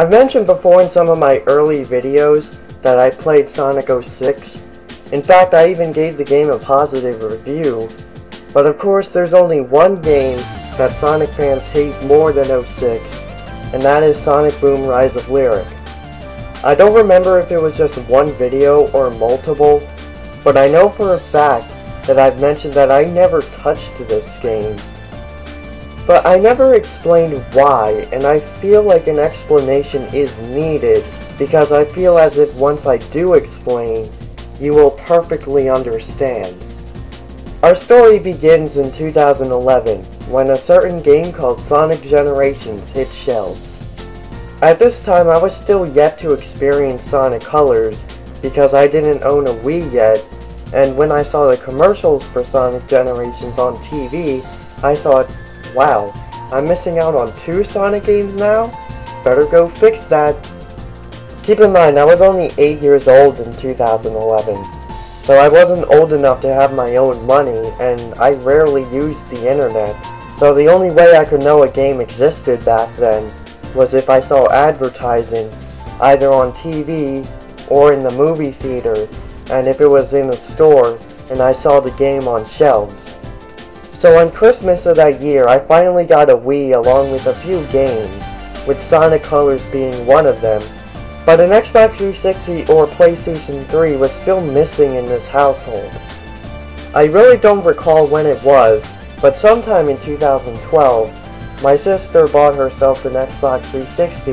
I've mentioned before in some of my early videos that I played Sonic 06. In fact, I even gave the game a positive review. But of course, there's only one game that Sonic fans hate more than 06, and that is Sonic Boom Rise of Lyric. I don't remember if it was just one video or multiple, but I know for a fact that I've mentioned that I never touched this game. But I never explained why, and I feel like an explanation is needed, because I feel as if once I do explain, you will perfectly understand. Our story begins in 2011, when a certain game called Sonic Generations hit shelves. At this time, I was still yet to experience Sonic Colors, because I didn't own a Wii yet, and when I saw the commercials for Sonic Generations on TV, I thought, wow, I'm missing out on 2 Sonic games now? Better go fix that. Keep in mind, I was only 8 years old in 2011, so I wasn't old enough to have my own money, and I rarely used the internet, so the only way I could know a game existed back then was if I saw advertising, either on TV or in the movie theater, and if it was in a store and I saw the game on shelves. So on Christmas of that year, I finally got a Wii along with a few games, with Sonic Colors being one of them, but an Xbox 360 or PlayStation 3 was still missing in this household. I really don't recall when it was, but sometime in 2012, my sister bought herself an Xbox 360,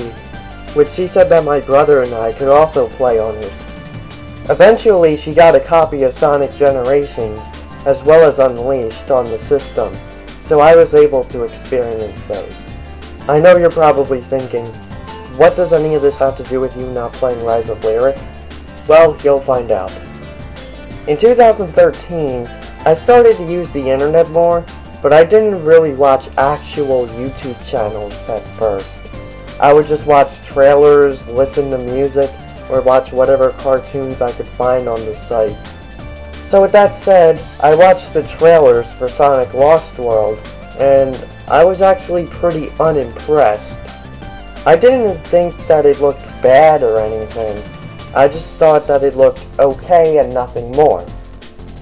which she said that my brother and I could also play on it. Eventually, she got a copy of Sonic Generations, as well as Unleashed on the system, so I was able to experience those. I know you're probably thinking, what does any of this have to do with you not playing Rise of Lyric? Well, you'll find out. In 2013, I started to use the internet more, but I didn't really watch actual YouTube channels at first. I would just watch trailers, listen to music, or watch whatever cartoons I could find on the site. So with that said, I watched the trailers for Sonic Lost World, and I was actually pretty unimpressed. I didn't think that it looked bad or anything, I just thought that it looked okay and nothing more.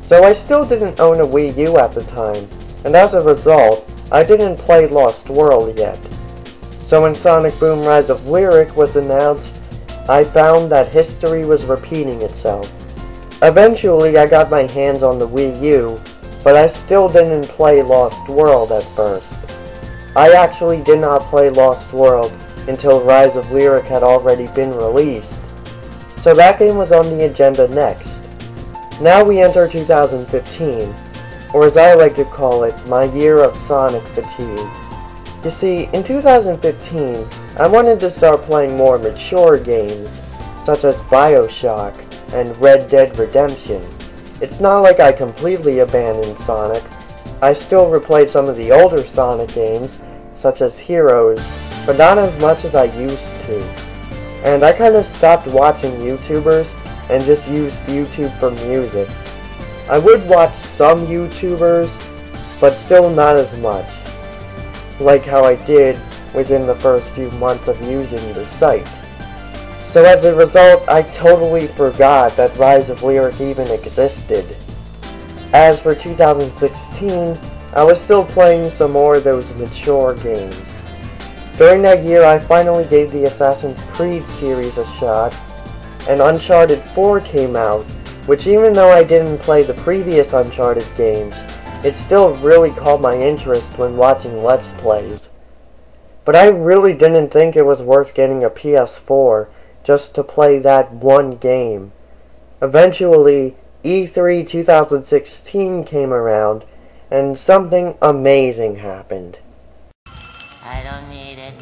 So I still didn't own a Wii U at the time, and as a result, I didn't play Lost World yet. So when Sonic Boom Rise of Lyric was announced, I found that history was repeating itself. Eventually, I got my hands on the Wii U, but I still didn't play Lost World at first. I actually did not play Lost World until Rise of Lyric had already been released, so that game was on the agenda next. Now we enter 2015, or as I like to call it, my year of Sonic fatigue. You see, in 2015, I wanted to start playing more mature games, such as BioShock and Red Dead Redemption. It's not like I completely abandoned Sonic. I still replayed some of the older Sonic games, such as Heroes, but not as much as I used to. And I kind of stopped watching YouTubers and just used YouTube for music. I would watch some YouTubers, but still not as much, like how I did within the first few months of using the site. So as a result, I totally forgot that Rise of Lyric even existed. As for 2016, I was still playing some more of those mature games. During that year, I finally gave the Assassin's Creed series a shot, and Uncharted 4 came out, which even though I didn't play the previous Uncharted games, it still really caught my interest when watching Let's Plays. But I really didn't think it was worth getting a PS4 just to play that one game. Eventually, E3 2016 came around, and something amazing happened. I don't need it.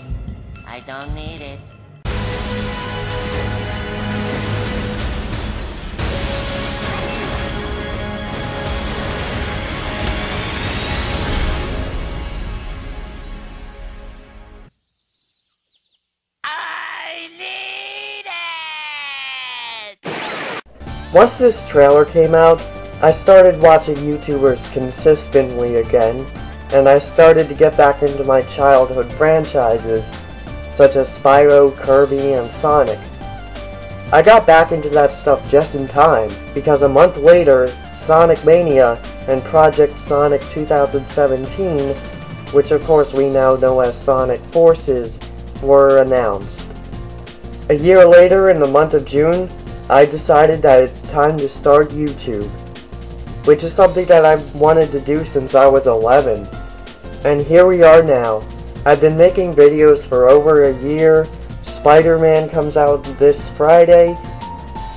I don't need it. Once this trailer came out, I started watching YouTubers consistently again, and I started to get back into my childhood franchises, such as Spyro, Kirby, and Sonic. I got back into that stuff just in time, because a month later, Sonic Mania and Project Sonic 2017, which of course we now know as Sonic Forces, were announced. A year later, in the month of June, I decided that it's time to start YouTube, which is something that I've wanted to do since I was 11. And here we are now. I've been making videos for over a year. Spider-Man comes out this Friday,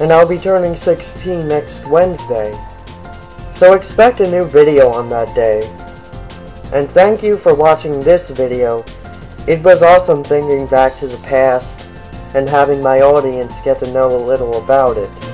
and I'll be turning 16 next Wednesday. So expect a new video on that day. And thank you for watching this video. It was awesome thinking back to the past and having my audience get to know a little about it.